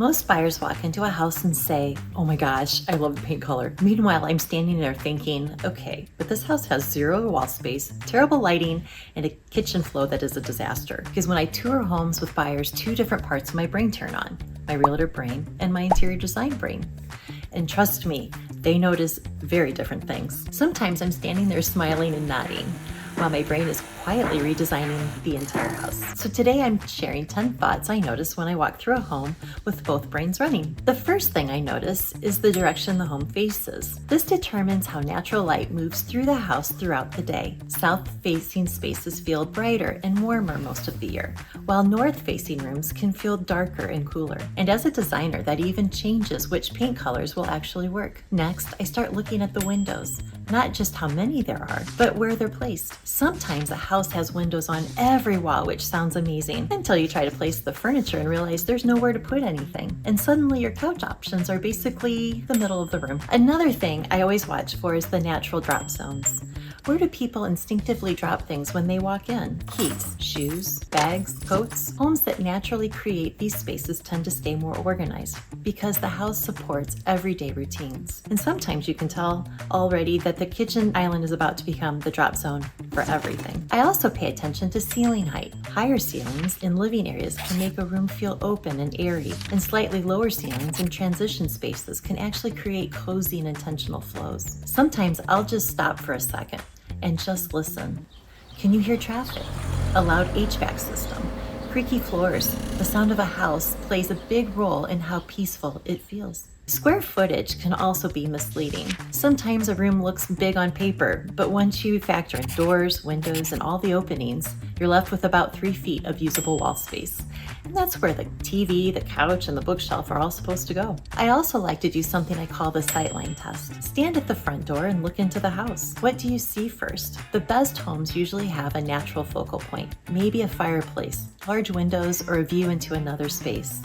Most buyers walk into a house and say, "Oh my gosh, I love the paint color." Meanwhile, I'm standing there thinking, okay, but this house has zero wall space, terrible lighting, and a kitchen flow that is a disaster. Because when I tour homes with buyers, two different parts of my brain turn on, my realtor brain and my interior design brain. And trust me, they notice very different things. Sometimes I'm standing there smiling and nodding, while my brain is quietly redesigning the entire house. So today I'm sharing 10 thoughts I notice when I walk through a home with both brains running. The first thing I notice is the direction the home faces. This determines how natural light moves through the house throughout the day. South-facing spaces feel brighter and warmer most of the year, while north-facing rooms can feel darker and cooler. And as a designer, that even changes which paint colors will actually work. Next, I start looking at the windows, not just how many there are, but where they're placed. Sometimes a house has windows on every wall, which sounds amazing, until you try to place the furniture and realize there's nowhere to put anything. And suddenly your couch options are basically the middle of the room. Another thing I always watch for is the natural drop zones. Where do people instinctively drop things when they walk in? Keys, shoes, bags, coats. Homes that naturally create these spaces tend to stay more organized because the house supports everyday routines. And sometimes you can tell already that the kitchen island is about to become the drop zone for everything. I also pay attention to ceiling height. Higher ceilings in living areas can make a room feel open and airy, and slightly lower ceilings in transition spaces can actually create cozy and intentional flows. Sometimes I'll just stop for a second and just listen. Can you hear traffic? A loud HVAC system, creaky floors. The sound of a house plays a big role in how peaceful it feels. Square footage can also be misleading. Sometimes a room looks big on paper, but once you factor in doors, windows, and all the openings, you're left with about 3 feet of usable wall space. And that's where the TV, the couch, and the bookshelf are all supposed to go. I also like to do something I call the sightline test. Stand at the front door and look into the house. What do you see first? The best homes usually have a natural focal point, maybe a fireplace, large windows, or a view into another space.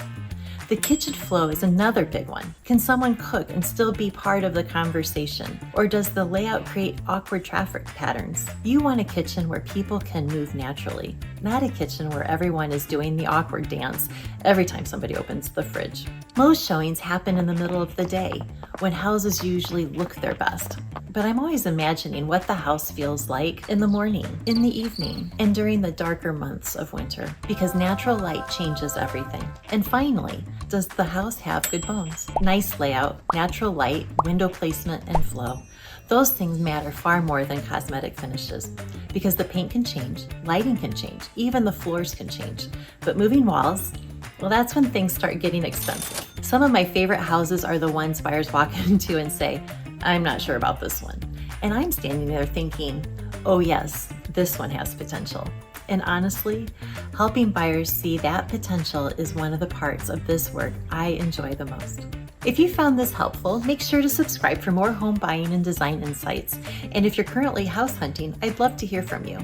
The kitchen flow is another big one. Can someone cook and still be part of the conversation? Or does the layout create awkward traffic patterns? You want a kitchen where people can move naturally, not a kitchen where everyone is doing the awkward dance every time somebody opens the fridge. Most showings happen in the middle of the day, when houses usually look their best. But I'm always imagining what the house feels like in the morning, in the evening, and during the darker months of winter, because natural light changes everything. And finally, does the house have good bones? Nice layout, natural light, window placement, and flow. Those things matter far more than cosmetic finishes, because the paint can change, lighting can change, even the floors can change. But moving walls, well, that's when things start getting expensive. Some of my favorite houses are the ones buyers walk into and say, "I'm not sure about this one." And I'm standing there thinking, oh yes, this one has potential. And honestly, helping buyers see that potential is one of the parts of this work I enjoy the most. If you found this helpful, make sure to subscribe for more home buying and design insights. And if you're currently house hunting, I'd love to hear from you.